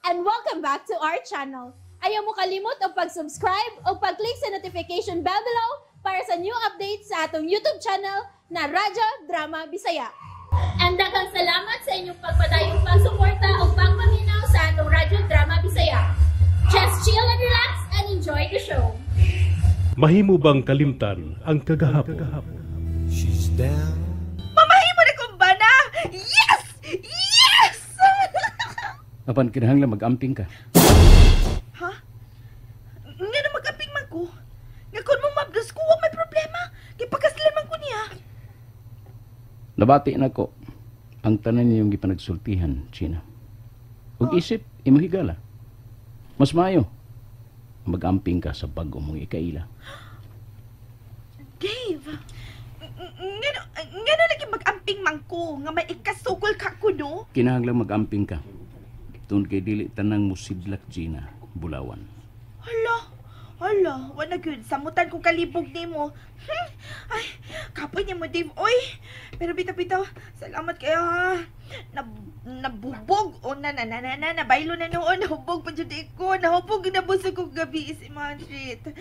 and welcome back to our channel. Ayaw mo kalimot o pag-subscribe o pag-click sa notification bell below para sa new updates sa atong YouTube channel na Radyo Drama Bisaya. And daghang salamat sa inyong pagpadayong pagsuporta o pagpaminaw sa atong Radyo Drama Bisaya. Just chill and relax and enjoy the show. Mahimo bang kalimtan ang kagahapon? She's down. Mamahimo na kumbana! Yes! Yes! Apan kinahanglan mag-amping ka. Ha? Nga na mag-aping man ko. Nga kung mo mabdos ko, may problema. Kipagkaslan man ko niya. Nabati na ko ang tanan niyong gipanagsultihan, China. Ug isip, imuhigala. Mas maayo, mag-amping ka sa bago mong ikaila. Dave, nga na lagi mag-amping man ko. Nga may ikasukol ka ko, no? Kinahanglan mag-amping ka. Tungod kay dili tanang musidlak, Gina, bulawan. Hala, wala good. Samutan kong kalibog ni mo. Ay, kapoy niya mo, Dave. Oy, pero bitaw-bitaw, salamat kayo, ha. Nabubog. O, nabaylo na noon. Nahubog pa dyan ko. Nahubog na buso kong gabi si Manjit.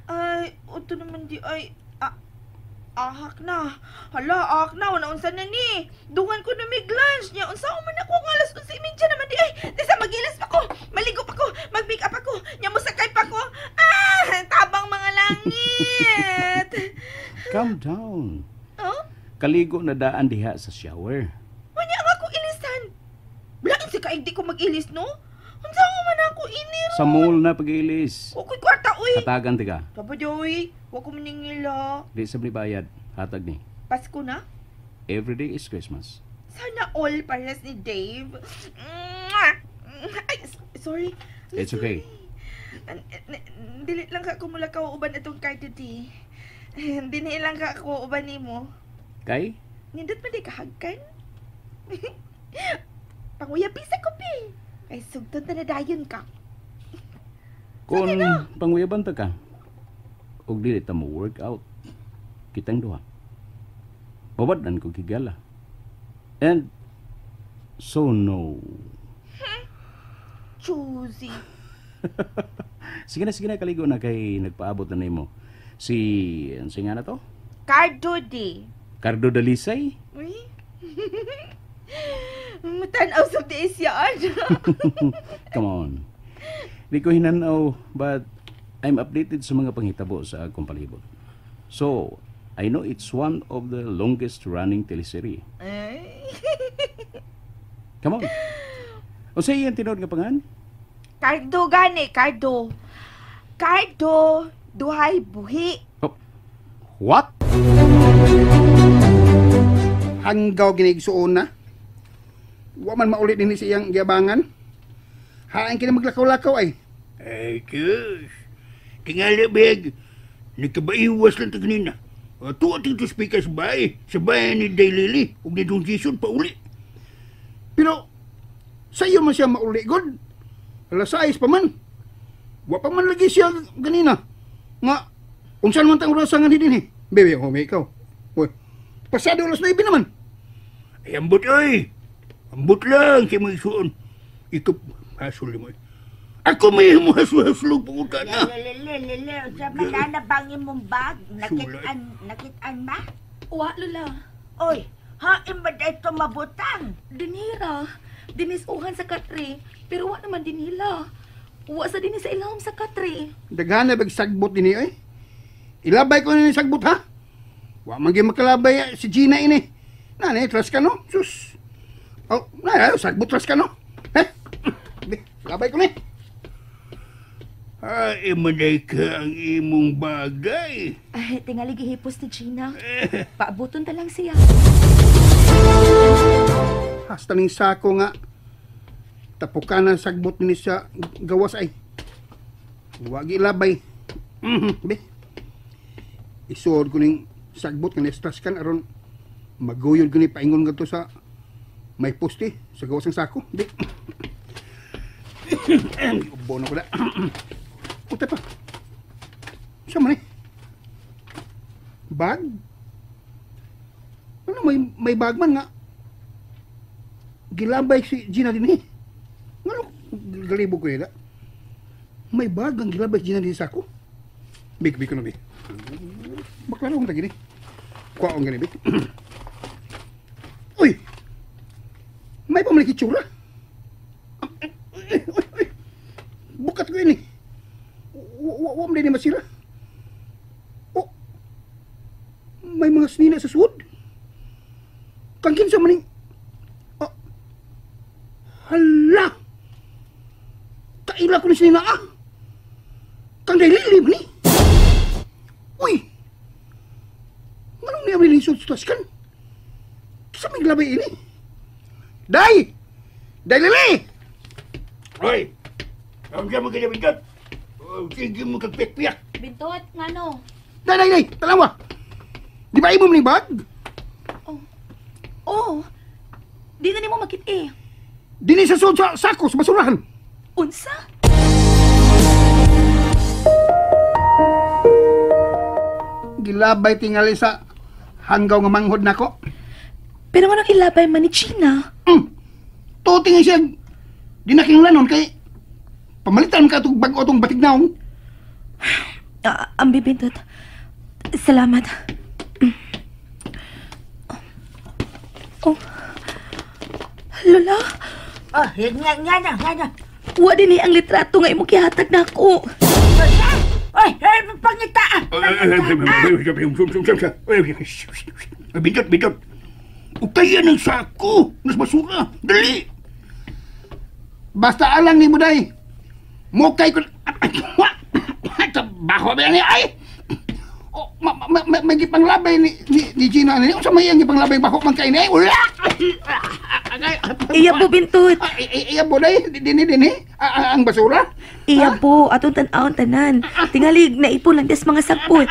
Ay, ito naman di, ay, ahak na. Hala, ahak na. Unaunsa na ni. Dungan ko na may lunch niya. Unsa ko man ako ng alas 11:30 naman di. Ay, tisa mag-ilas pa ko. Maligo pa ko. Mag-make up ako. Nyamusakay pa ko. Tabang mga langit. Calm down. Oh? Kaligo na daan diha sa shower. Wanya nga ako ilisan. Bulain si kaig di ko mag-ilis, no? Unsa ko man ako inir. Sa mall na pag-ilis. Ukoy kwarta, uy. Hatagan ti ka. Papa Joey, huwag ko maningila. Di sa bayad. Hatag ni. Pasko na? Every day is Christmas. Sana all pares ni Dave. Mwah! Ay, sorry. It's okay. Dili lang ka kumula ka uban atong card today. Dili lang ka ako uban nimo. Kay? Nindot man di kahagkan. Panguya pisa ko pi. Ay sugtod na dayon ka. Kung panguyaban ta ka, og dili ta mo workout, kitang duha. Babadan ko kigala. And so no. Choosy. Sige na, kaligo na kay nagpaabot na nimo. Si, ano siya nga na to? Cardo di. Cardo Dalisay? Uy. Matanaw sa desyan. Come on. Di ko hinanaw, but I'm updated sa mga panghitabo sa akong palibot. So, I know it's one of the longest running teleserye. Ay. Come on. O sa iyan tinod nga pangan? Cardo gani, Cardo. Cardo, duhay buhi. Oh. What? Hanggaw ginigsuon na. Wa man maulit din siyang giabangan. Haang kini maglakaw-lakaw ay. Ay, kus. Tingali, beg. Nagkabaiwas lang ito kanina. Tuwa ito speaker sa bahay. Sa bahay ni Daylili. Huwag na itong Jason pa uli. Pero sayo man siya mauli god. Alas 6 pa man. Wa pa man lagi siya ganina. Nga unsan man tang urasangan din eh. Bebe, may ikaw. Oy. Pasado alas 9 naman. Ay, ambot ay. Ambot lang siya may suon. Ikaw, hasol mo. Ako may hasul-hasul pumunta na. Lele, sa manana bangin mong bag. Nakitaan ba? Wa, Lola. Oy, hain ba dito mabutang? Dinira. Dinisuhan sa katri. Pero wa naman dinila. Wa sa dinis sa ilawom sa katri. Daghan na bag sagbot din eh. Ilabay ko ni sagbot ha. Wa man gyud makalabay si Gina ini. Nani, trust ka no? Sus. Oh, na sagbot trust ka no? Labay ko ni. Ay, manay ka ang imong bagay. Ay, tingali gihipos ni Gina. Paabuton ta lang siya. Hasta ning sako nga. Tapukanan sagbot ni sa gawas ay. Wa ilabay. Be. Isuod ko ning sagbot nga stress kan aron maguyod ko ni paingon nga to sa may poste sa gawas ng sako. Be. Ubo na ko na. Puta pa. Siya man eh. Bag? Ano may bag man nga. Gilabay si Gina din eh. Ano? galibog ko yun. May bagang gilabas dyan din sa ako. Big ko na, Big. Bakla na akong tagini. Kuha akong gani, Big. Uy! May pamalikit tsura. Uy! Bukat ko yun eh. Huwag mo din masira. Oh! May mga snina sa suod. Kangkin sa maning... Oh! Hala! Kaila ko ni snina ah! Kang daililib ni! Uy! Manong niya may lisod sa taskan? Kisa may glabay ini? Day! Day Lili! Hoy! Ang siya mga bintot. Sige mo kagpiyak-piyak. Bintot, nga no? Day! Talawa! Di ba ibom ni bag? Oh, di na nimo makit eh. Dini sa suod sa sako sa basurahan. Unsa? Gilabay tingali sa hanggaw nga manghod nako. Pero manang ilabay man ni China. Tuti nga siya dinakinglanon kay pamalitan ka itong bago itong batignaong. Ang bibintot. Salamat. Oh. Lola, Nga na. wa din ang litrato nga imong gihatag nako. Oy, pangita! Bintot. Ukaya ng sako. Nas basura. Dali. Basta alang ni Buday. Mukay ko... Trabaho ba yan ay? Oh, may gipanglabay ni Gina. Sa may ang gipanglabay baho man kayo niya. Wala! Iya po, bintot. Iya Buday. Dini. Ang basura. Iya po, atong tan-aon tanan. Tingalig na ipon lang des mga sagpot.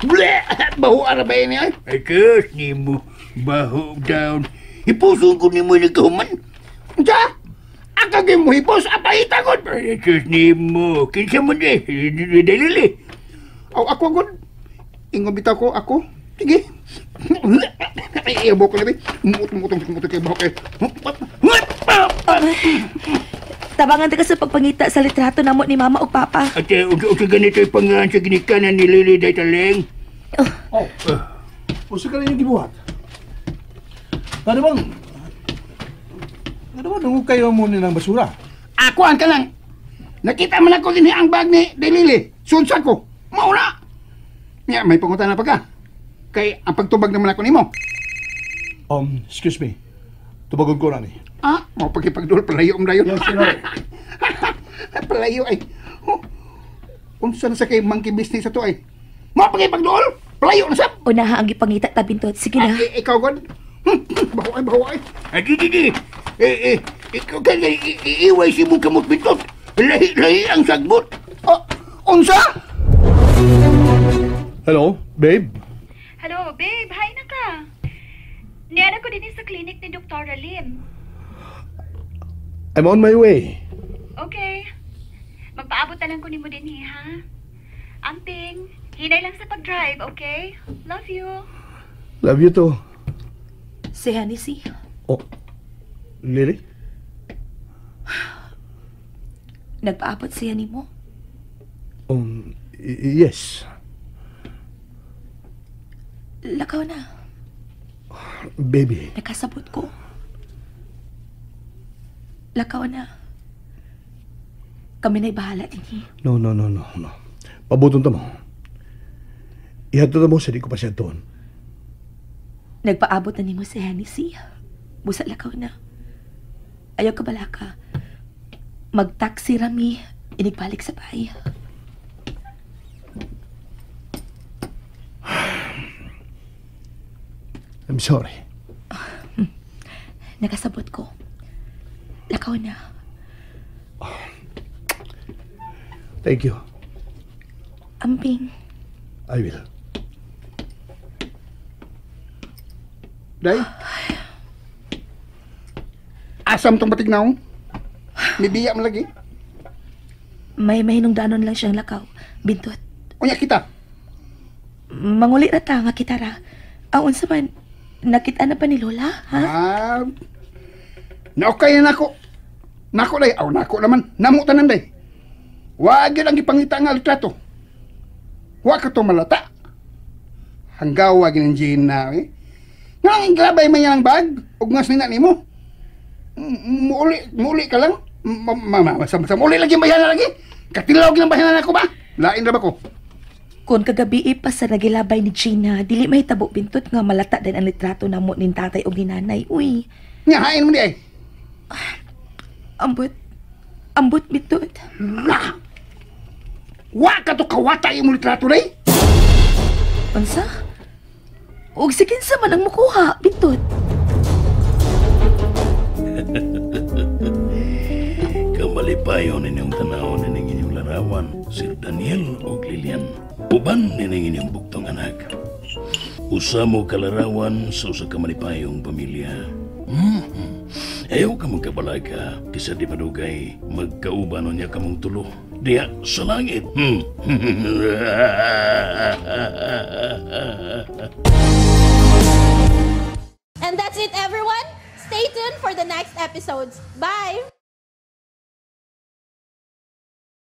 Bleh! Baho ara ba yan ay? Ay, kas ni mo. Baho down. Ipusong ko ni mo nagkahuman. Diya! Akagay mo hipos, apay takot! Ay, kas ni mo. Kinsa mo di. Dalili. Ako agad. Ingon bitaw ko, ako. Sige. Iya baho ko labi. Mutong kayo baho kayo. Tabangan ta ka sa pagpangita sa litrato namo ni Mama ug Papa. At sa ganito yung pangahan sa ginikanan ni Lili day taleng. Usa ka rin yung gibuhat. Ano bang nungog kayo muna ng basura? Akuan ka lang. Nakita man ako din ang bag ni Delili. Sunsa ko. Mauna. Nga, may pangutan na pa ka. Kay ang pagtubag naman ako nimo. Excuse me. Tubagon ko na ni. Mau pagkipagdul palayo dayon. Yes, sir. Palayo ay. Unsa na sa kay monkey business ato ay. Mau pagkipagdul palayo na sab. Unaha ang gipangita ta bintot. Sige na. Ikaw god. Baho ay. Di. Ikaw ka iiway si mong kamot bitot. Lahi ang sagbot. Unsa? Hello, babe? Hello, babe. Hi na ka. Niyan ako din sa clinic ni Dr. Lim. I'm on my way. Okay. Magpaabot na lang ko ni mo din, ha? Amping, hinay lang sa pag-drive, okay? Love you. Love you too. Si Hennessy. Oh, Lily? Nagpaabot siya ni mo. Yes. Lakaw na. Baby. Nakasabot ko. Lakaw na. Kami na'y bahala din eh. No. Pabuton ta mo. Ihatod mo sa di ko pa siya doon. Nagpaabot na ni mo si Hennessy. Busa lakaw na. Ayaw ka bala ka. Mag-taxi rami. Inigbalik sa bahay. I'm sorry. Nakasabot ko. Lakaw na. Thank you. Amping. I will. Day? Asam tong batignaw? Nibiya mo lagi? May mahinungdanon lang siyang lakaw. Bintot. Unya kita. Manguli na ta nga kitara. Ang unsa man, nakita na pa ni Lola, ha? Naukay na ako. Nako day, nako naman, namutan day. Wag yun ang ipangita nga litrato. Wag ka to malata. Hanggaw wag ng Gina, eh. Nga glabay man yan ang bag, ugmas na ni mo. Muli ka lang. Muli lagi ang bayanan lagi. Katilaw ng bayanan ako ba? Lain ra ba ko? Kung kagabi pa sa nagilabay ni Gina, dili may tabo bintot nga malata din ang litrato namo nin tatay o ginanay. Uy. Nga, hain mo di ay. Ambot bintot. Wa ka to kawata yung litrato day. Unsa? Og sige sa man ang mukuha, bintot. Kamalipayo ninyong tanaw nining inyong larawan, Sir Daniel o Lilian. Uban nining inyong buktong anak. Usa mo kalarawan sa usa ka malipayong pamilya. Ayaw ka magkabalaga, kisa di madugay, magkauban niya kamong tulo. Diya sa langit. And that's it, everyone. Stay tuned for the next episodes. Bye!